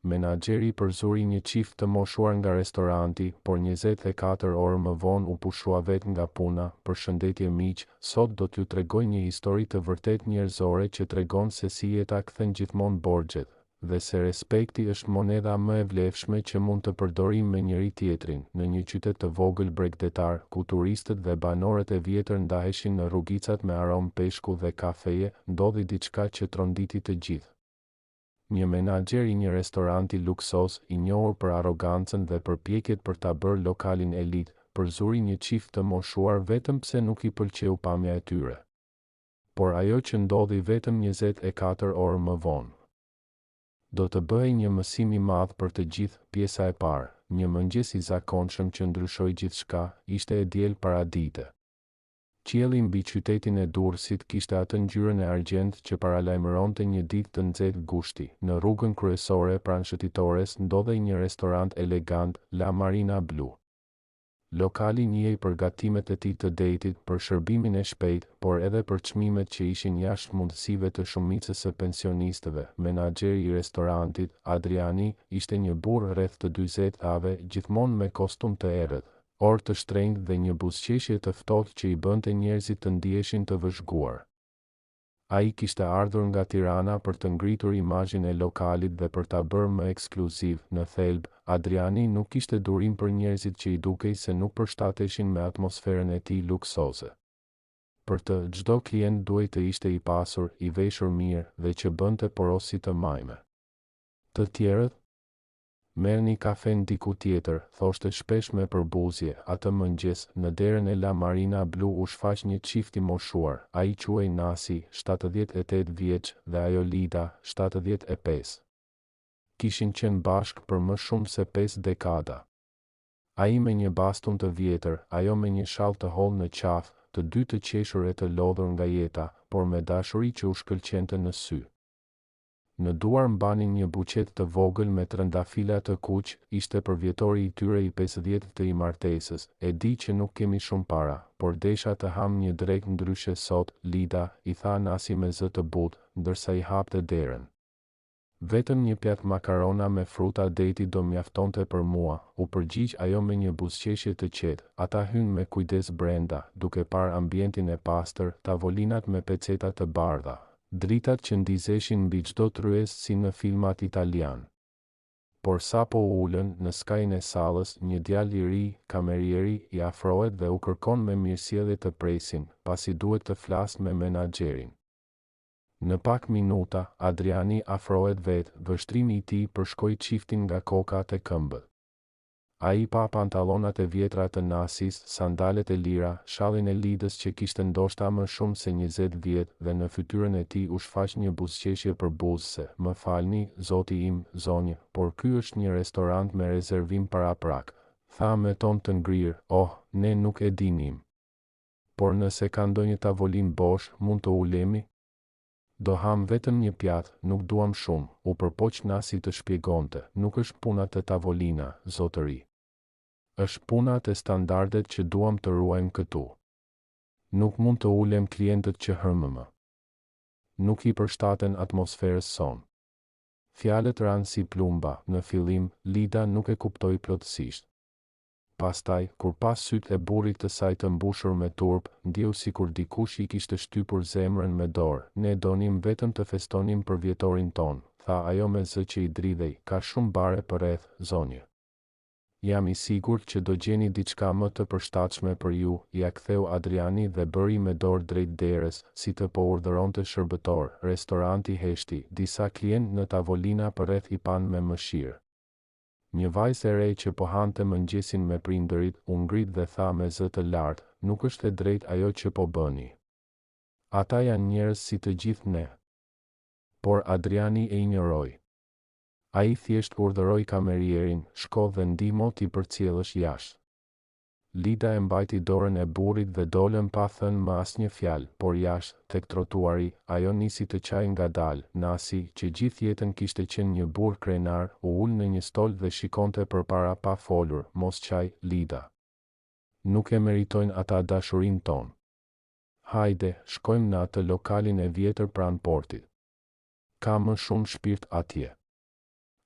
Menaxheri përzuri një çift të moshuar nga restoranti, por 24 orë më vonë u pushua vet nga puna. Përshëndetje miq, sot do t'ju tregoj një histori të vërtet njerëzore që tregon se si jeta kthen gjithmonë borxhet, dhe se respekti është monedha më e vlefshme që mund të përdorim me njëri tjetrin. Në një qytet të vogël bregdetar, ku turistët dhe banorët e vjetër ndaheshin në rrugicat me aromë peshku dhe kafeje, ndodhi diçka që tronditi të gjithë. Një menaxher i një restoranti luksos, i njohur për arrogancën dhe përpjekjet për ta bërë lokalin elit, përzuri një çift të moshuar vetëm pse nuk i pëlqeu pamja e tyre. Por ajo që ndodhi vetëm 24 orë më vonë do të bëhej një mësim i madh për të gjithë. Pjesa e parë, një mëngjes i zakonshëm që ndryshoi gjithçka, ishte e diel paradite. Qielli mbi qytetin e Durrësit kishte atë ngjyrën e argjend që paralajmëronte një ditë të nxehtë gushti. Në rrugën kryesore pranë shëtitores ndodhej një restorant elegant, La Marina Blu. Lokali njihej për gatimet e tij të detit, për shërbimin e shpejtë, por edhe për çmimet që ishin jashtë mundësive të shumicës së pensionistëve. Menaxheri i restorantit, Adriani, ishte një burr rreth të 40-ave, gjithmonë me kostum të errët, orë të shtrenjtë dhe një buzëqeshje të ftohtë që i bënte njerëzit të ndiheshin të vëzhguar. Ai kishte ardhur nga Tirana për të ngritur imazhin e lokalit dhe për ta bërë më ekskluziv. Në thelb, Adriani nuk kishte durim për njerëzit që i dukej se nuk përshtateshin me atmosferën e tij luksoze. Për të, çdo klient duhej të ishte i pasur, i veshur mirë dhe që bënte porosi të majme. Të tjerët merrni kafen diku tjetër, thoshte shpesh me përbuzje. Atë mëngjes, në derën e La Marina Blu u shfaq një çift i moshuar, ai quhej Nasi, 78 vjeç, dhe ajo Lida, 75. Kishin qenë bashkë për më shumë se 5 dekada. Ai me një bastun të vjetër, ajo me një shall të hollë në qafë, të dy të qeshur e të lodhur nga jeta, por me dashuri që u shkëlqente në sy. Në duar mbanin një buqet të vogël me trëndafila të kuq. Ishte përvjetori i tyre i 50 të i martesës. E di që nuk kemi shumë para, por desha të ham një drek ndryshe sot, Lida, i tha Nasi me zë të butë, ndërsa i hapte derën. Vetëm një pjatë makarona me fruta deti do mjaftonte për mua, u përgjigj ajo me një buzëqeshje të qetë. Ata hynë me kujdes brenda, duke parë ambientin e pastër, tavolinat me peceta të bardha, dritat që ndizeshin mbi çdo tryezë si në filmat italian. Por sapo u ulën në skajin e sallës, një djalë i ri, kamerieri, i afrohet dhe u kërkon me mirësjellje të presin, pasi duhet të flasë me menaxherin. Në pak minuta, Adriani afrohet vetë, vështrimi i tij përshkoi çiftin nga koka te këmbët. Ai pa pantallonat e vjetra të Nasis, sandalet e lira, shallin e Lidës që kishte ndoshta më shumë se 20 vjet, dhe në fytyrën e tij u shfaq një buzëqeshje përbuzëse. Më falni, zoti im, zonjë, por ky është një restorant me rezervim paraprak, tha me ton të ngrirë. Oh, ne nuk e dinim. Por nëse ka ndonjë tavolinë bosh, mund të ulemi? Do ham vetëm një pjatë, nuk duam shumë, u përpoq Nasi të shpjegonte. Nuk është puna të tavolina, zotëri. Është puna të standardet që duam të ruajmë këtu. Nuk mund të ulem klientët që hërmëmë. Nuk i përshtaten atmosferës son. Fjalët ranë si plumba. Në fillim, Lida nuk e kuptoi plotësisht. Pastaj, kur pas sytë e burrit të saj të mbushur me turp, ndjeu sikur dikush i kishte shtypur zemrën me dorë. Ne donim vetëm të festonim për vjetorin ton, tha ajo me zë që i dridhej. Ka shumë bare përreth, zonjë. Jam i sigurt që do gjeni diçka më të përshtatshme për ju, ja ktheu Adriani dhe bëri me dorë drejt derës, si të po urdhëronte shërbëtor. Restoranti heshti, disa klientë në tavolina përreth i pan me mëshirë. Një vajzë e re që po hante mëngjesin me prindërit, u ngrit dhe tha me zë të lartë, nuk është e drejtë ajo që po bëni. Ata janë njerëz si të gjithë ne. Por Adriani e injoroi. Ai thjesht urdhëroi kamerierin, shko dhe ndihmo t'i përcjellësh jashtë. Lida e mbajti dorën e burrit dhe dolën pa thënë më asnjë fjalë, por jashtë, tek trotuari, ajo nisi të qaj ngadalë. Nasi, që gjithë jetën kishte qenë një burr krenar, u ul në një stol dhe shikonte përpara pa folur. Mos qaj, Lida. Nuk e meritojnë ata dashurinë tonë. Hajde, shkojmë në atë lokalin e vjetër pranë portit. Ka më shumë shpirt atje.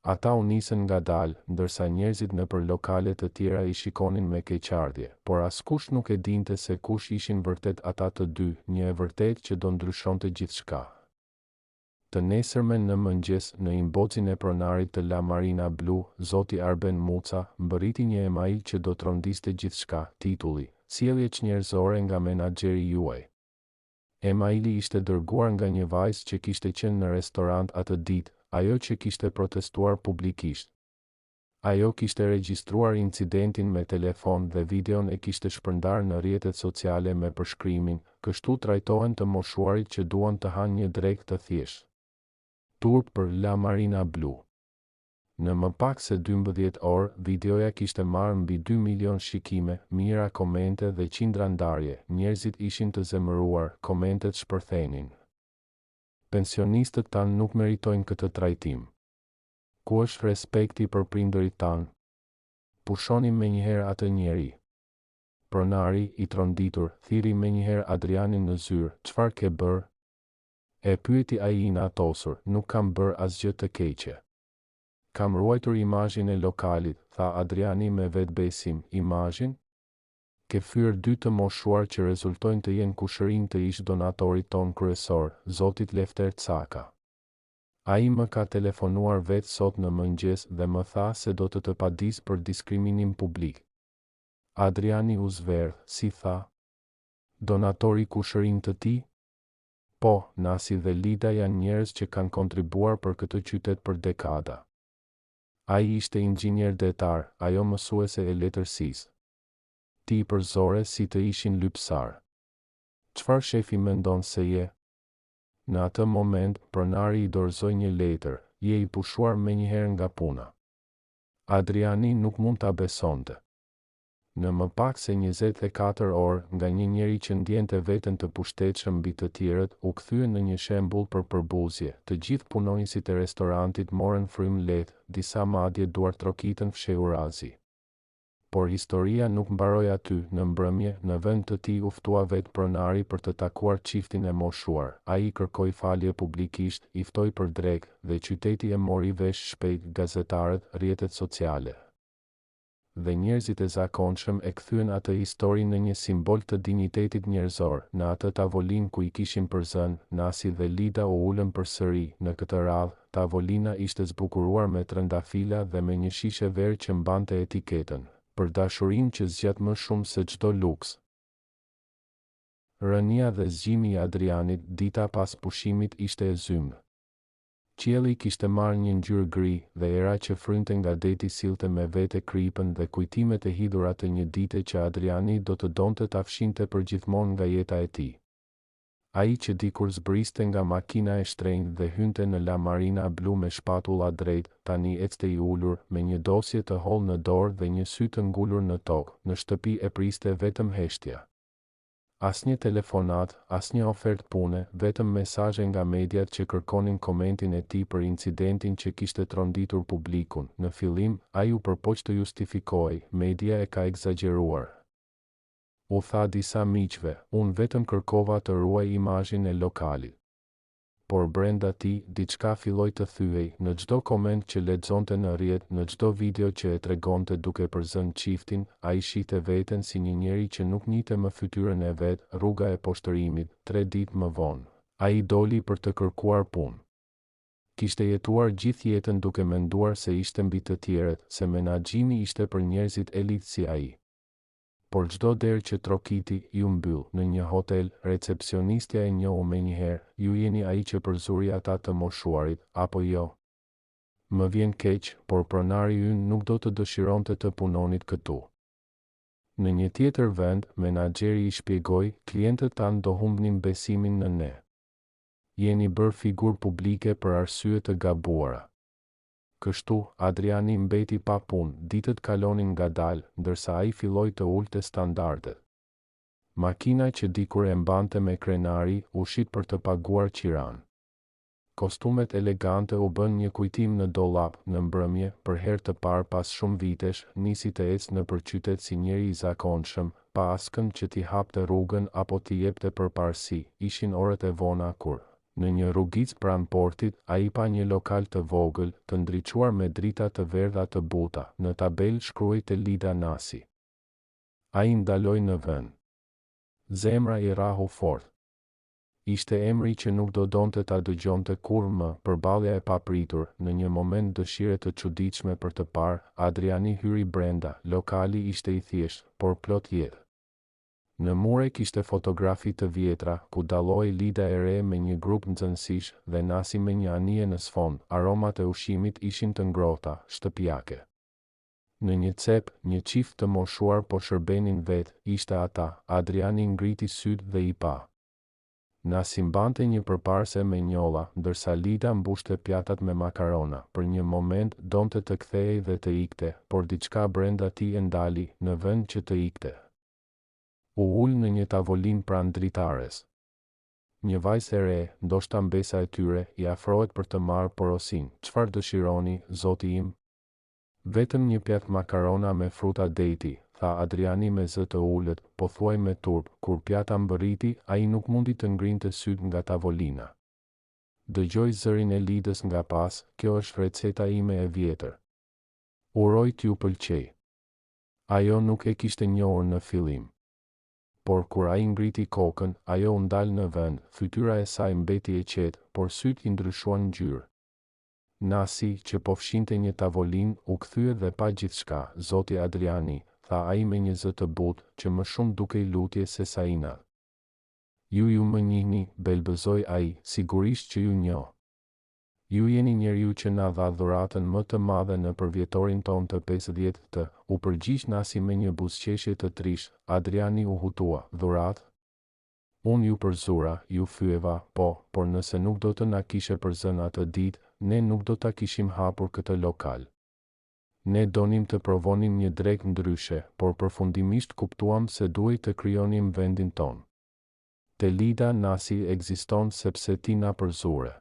Ata u nisën ngadalë, ndërsa njerëzit nëpër lokale të tjera I shikonin me keqardhje, por askush nuk e dinte se kush ishin vërtet ata të dy, një e vërtet që do ndryshonte gjithçka. Të nesërmen në mëngjes, në imbocin e pronarit të La Marina Blu, zoti Arben Muca, mbërriti një email që do trondiste gjithçka, titulli: Sjellje njerëzore nga menaxheri juaj. Emaili ishte dërguar nga një vajzë që kishte qenë në restorant atë ditë, ajo që kishte protestuar publikisht. Ajo kishte regjistruar incidentin me telefon dhe videon e kishte shpërndar në rrjetet sociale me përshkrimin: kështu trajtohen të moshuarit që duan të hanë një drekë të thjeshtë. Turp për La Marina Blu. Në më pak se 12 orë, videoja kishte marrë mbi 2 milion shikime, mijëra komente dhe qindra ndarje. Njerëzit ishin të zemëruar, komentet shpërthenin: pensionistët tanë nuk meritojnë këtë trajtim. Ku është respekti për prindërit tanë? Pushonim menjëherë atë njeri. Pronari, I tronditur, thiri menjëherë Adrianin në zyrë: çfarë ke bërë? E pyeti ai I natosur: nuk kam bërë asgjë të keqe. Kam ruajtur imazhin e lokalit, tha Adriani me vetbesim. Imazhin? Ke fyer 2 të moshuar që rezultojnë të jenë kushërinj të ish donatorit ton kryesor, zotit Lefter Caka. Ai më ka telefonuar vetë sot në mëngjes dhe më tha se do të padis për diskriminim publik. Adriani u zverdh, si tha: donatori kushërinj të tij? Po, Nasi dhe Lida janë njerëz që kanë kontribuar për këtë qytet për dekada. Ai ishte inxhinier detar, ajo mësuese e letërsisë. Ti I përzore si të ishin lypsar. Çfarë shefi mendon se je? Në atë moment, pronari I dorëzoi një letër: je I pushuar menjëherë nga puna. Adriani nuk mund ta besonte. Në më pak se 24 orë, nga një njeri që ndjente veten të pushtetshëm mbi të tjerët, u kthye në një shembull për përbuzje. Të gjithë punonjësit e restorantit morën frymë lehtë, disa madje duart trokitën fshehurazi. Por historia nuk mbaroi aty. Në mbrëmje, në vend të tij u ftua vetë pronari për të takuar çiftin e moshuar. Ai kërkoi falje publikisht, I ftoi për drekë dhe qyteti e mori vesh shpejt, gazetarët, rrjetet sociale dhe njerëzit e zakonshëm e kthyen atë histori në një simbol të dinjitetit njerëzor. Në atë tavolinë ku I kishin përzën, Nasi dhe Lida u ulën përsëri. Në këtë radhë, tavolina ishte zbukuruar me trëndafila dhe me një shishe verë që mbante etiketën: për dashurinë që zgjat më shumë se çdo luks. Rënia dhe zgjimi I Adrianit dita pas pushimit ishte e zymë. Qielli kishte marrë një ngjyrë gri dhe era që frynte nga deti sillte me vete kripën dhe kujtimet e hidhura të një dite që Adriani do të donte ta fshinte përgjithmonë nga jeta e tij. Ai që dikur zbriste nga makina e shtrenjtë dhe hynte në La Marina Blu me shpatulla drejt, tani ecte I ulur, me një dosje të hollë në dorë dhe një sy të ngulur në tokë. Në shtëpi e priste vetëm heshtja. Asnjë telefonat, asnjë ofertë pune, vetëm mesazhe nga mediat që kërkonin komentin e tij për incidentin që kishte tronditur publikun. Në fillim, ai u përpoq të justifikojë: media e ka egzageruar. U tha disa miqve: unë vetëm kërkova të ruaj imazhin e lokalit. Por brenda tij, diçka filloi të thyej. Në çdo koment që lexonte në rrjet, në çdo video që e tregonte duke përzënë çiftin, ai shihte veten si një njeri që nuk njihte më fytyrën e vet. Rruga e poshtërimit. 3 ditë më vonë, ai doli për të kërkuar punë. Kishte jetuar gjithë jetën duke menduar se ishte mbi të tjerët, se menaxhimi ishte për njerëzit elit si ai. Por çdo derë që trokiti, ju mbyll. Në një hotel, recepcionistja e njohu menjëherë: ju jeni ai që përzuri ata të moshuarit, apo jo? Më vjen keq, por pronari ynë nuk do të dëshironte të punonit këtu. Në një tjetër vend, menaxheri I shpjegoi: klientët tanë do humbnin besimin në ne. Jeni bërë figurë publike për arsye të gabuara. Kështu, Adriani mbeti pa punë. Ditët kalonin ngadalë, ndërsa ai filloi të ulte standardet. Makina që dikur e mbante me krenari u shit për të paguar qiran. Kostumet elegante u bën një kujtim në dollap. Në mbrëmje, për herë të parë pas shumë vitesh, nisi të ecë nëpër qytet si njeri I zakonshëm, pa askënd që t'i hapte rrugën apo t'i jepte përparësi. Ishin orët e vona kur Në një rrugicë pranë portit, ai pa një lokal të vogël, të ndriçuar me drita të verdha të buta. Në tabelë shkruajte Lida Nasi. Ai ndaloi në vend. Zemra i rahu fort. Ishte emri që nuk do donte ta dëgjonte kur më, përballja e papritur, në një moment dëshire të çuditshme për të parë, Adriani hyri brenda. Lokali ishte i thjeshtë, por plot jetë. Në mure kishte fotografi të vjetra, ku dalloi Lida e re me një grup nxënësish dhe Nasi me një anije në sfond. Aromat e ushqimit ishin të ngrohta, shtëpiake. Në një cep, një çift të moshuar po shërbenin vetë, ishte ata. Adriani ngriti syt dhe i pa. Nasi mbante një përparse me njolla, ndërsa Lida mbushte pjatat me makarona. Për një moment donte të kthehej dhe të ikte, por diçka brenda tij e ndali, në vend që të ikte. U ul në një tavolinë pranë dritares. Një vajzë e re, ndoshta mbesa e tyre, i afrohet për të marrë porosin. Çfarë dëshironi, zoti im? Vetëm një pjatë makarona me fruta deti, tha Adriani me zë të ulët, po thuaj me turp. Kur pjata mbërriti, ai nuk mundi të ngrinte syt nga tavolina. Dëgjoj zërin e Lidës nga pas, kjo është receta ime e vjetër. Uroj t'ju pëlqej. Ajo nuk e kishte njohur në fillim. Por kur ai ngriti kokën, ajo u ndal në vend, fytyra e saj mbeti e qetë, por syt I ndryshuan ngjyrë. Nasi, që po fshinte një tavolinë, u kthye dhe pa gjithçka. Zoti Adriani, tha ai me një zë të butë, që më shumë dukej lutje se sa inat. Ju më njihni, belbëzoi ai, sigurisht që ju njoh. Ju jeni njeriu që na dha dhuratën më të madhe në përvjetorin ton të 50 të, u përgjigj Nasi me një buzëqeshje të trish. Adriani u hutua, dhuratë? Unë ju përzura, ju fyeva, por nëse nuk do të na kishe përzën atë ditë, ne nuk do ta kishim hapur këtë lokal. Ne donim të provonim një drek ndryshe, por përfundimisht kuptuam se duhej të krijonim vendin ton. Te Lida Nasi ekziston sepse ti na përzure.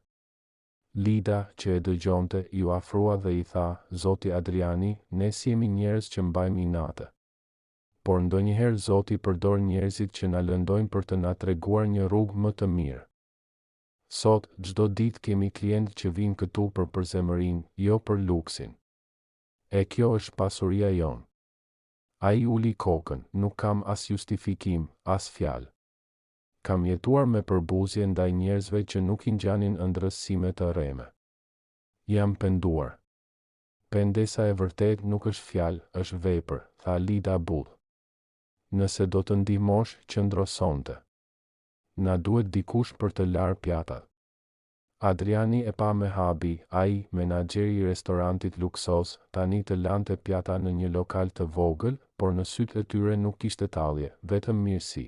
Lida, që e dëgjonte, ju afrua dhe I tha, zoti Adriani, ne si jemi njerëz që mbajmë inate. Por ndonjëherë Zoti përdor njerëzit që na lëndojnë për të na treguar një rrugë më të mirë. Sot, çdo ditë kemi klientë që vinë këtu për përzemërinë, jo për luksin. E kjo është pasuria jon. Ai uli kokën, nuk kam as justifikim, as fjalë. Kam jetuar me përbuzje ndaj njerëzve që nuk I ngjanin ëndrës sime të rreme. Jam penduar. Pendesa e vërtet nuk është fjalë, është vepër, tha Lida butë. Nëse do të ndihmosh, qëndro sonte. Na duhet dikush për të larë pjatat. Adriani e pa me habi, ai, menaxheri I restorantit luksos, tani të lante pjata në një lokal të vogël, por në sytë e tyre nuk kishte tallje, vetëm mirësi.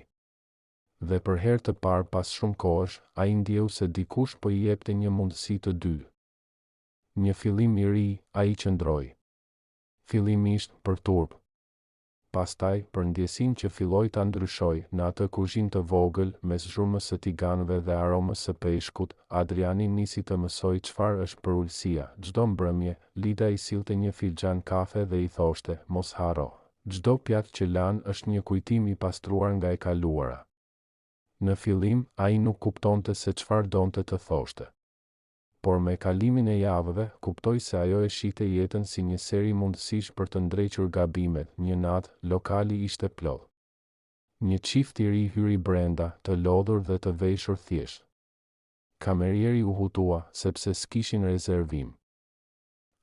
Dhe për herë të parë pas shumë kohësh, ai ndjeu se dikush po I jepte një mundësi të dy. Një fillim I ri, ai qëndroi. Fillimisht për turp. Pastaj, për ndjesinë që filloi ta ndryshoj, në atë kuzhinë të vogël, mes zhurmës së tiganëve dhe aromës së peshkut, Adriani nisi të mësoj çfarë është përulësia. Çdo mbrëmje, Lida I sillte një filxhan kafe dhe I thoshte, mos harro. Çdo pjatë që lan është një kujtim I pastruar nga e kaluara. Në fillim, ai nuk kuptonte se çfarë donte të thoshte. Por me kalimin e javëve, kuptoi se ajo e shihte jetën si një seri mundësish për të ndrequr gabimet. Një natë, lokali ishte plot. Një çift I ri hyri brenda, të lodhur dhe të veshur thjesht. Kamerieri u hutua, sepse s'kishin rezervim.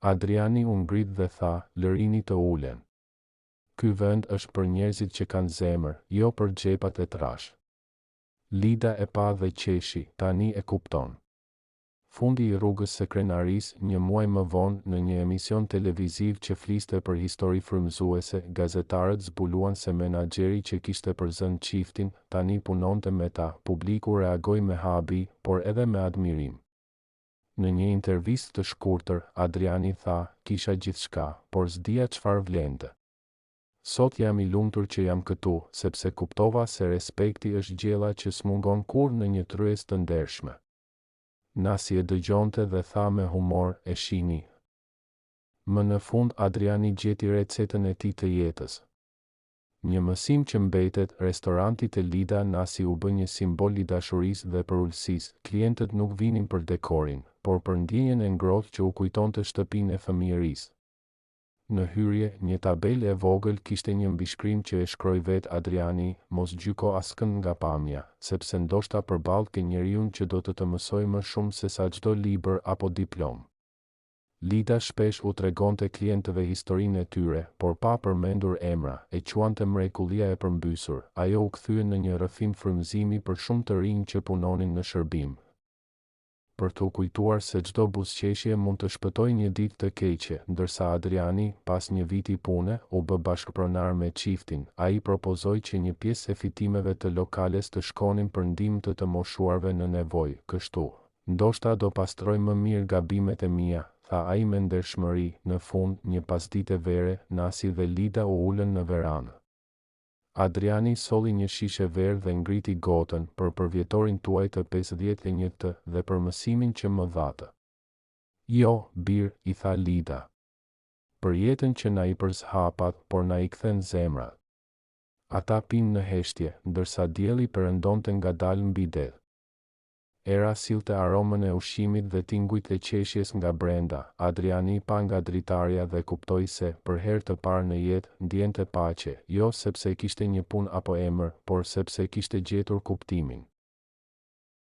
Adriani u ngrit dhe tha, lërini të ulen. Ky vend është për njerëzit që kanë zemër, jo për xhepat e trash. Lida e pa dhe qeshi, tani e kupton. Fundi I rrugës së krenarisë, një muaj më vonë, në një emision televiziv që fliste për histori frymëzuese, gazetarët zbuluan se menaxheri që kishte përzënë çiftin, tani punonte me ta. Publiku reagoi me habi, por edhe me admirim. Në një intervistë të shkurtër, Adriani tha, kisha gjithçka, por s'dija çfarë vlente. Sot jam I lumtur që jam këtu, sepse kuptova se respekti është gjella që s'mungon kurrë në një tryezë të ndershme. Nasi e dëgjonte dhe tha me humor, e shihni. Më në fund Adriani gjeti recetën e tij të jetës. Një mësim që mbetet, restoranti te Lida Nasi u bë një simbol i dashurisë dhe përullësisë. Klientët nuk vinin për dekorin, por për ndjenjen e ngrohtë që u kujtonte shtëpinë e fëmijërisë. Në hyrje, një tabelë e vogël kishte një mbishkrim që e shkroi vet Adriani: mos gjyko askënd nga pamja, sepse ndoshta përballë ke njeriu që do të mësojë më shumë se sa çdo libër apo diplomë. Lida shpesh u tregonte klientëve historinë e tyre, por pa përmendur emra, e quante mrekullia e përmbysur. Ajo u kthye në një rrëfim frymëzimi për shumë të rinj që punonin në shërbim. Për t'u kujtuar se çdo buzëqeshje mund të shpëtojë një ditë të keqe, ndërsa Adriani, pas një viti pune, u bë bashkëpronar me çiftin. Ai propozoi që një pjesë e fitimeve të lokales të shkonin për ndihmë të moshuarve në nevojë. Kështu, ndoshta do pastroj më mirë gabimet e mia, tha ai me ndershmëri. Në fund, një pasdite vere, Nasi dhe Lida u ulën në veranë. Adriani solli një shishe verë dhe ngriti gotën për përvjetorin tuaj të 51 dhe për mësimin që më dhatë. Jo, birë, i tha Lida. Për jetën që na i përzhapat, por na i kthen zemrat. Ata pinë në heshtje, ndërsa dielli perëndonte ngadalë mbi det. Era sillte aromën e ushqimit dhe tingujt e qeshjes nga brenda. Adriani pa nga dritarja dhe kuptoi se, për herë të parë në jetë, ndjente paqe, jo sepse kishte një punë apo emër, por sepse kishte gjetur kuptimin.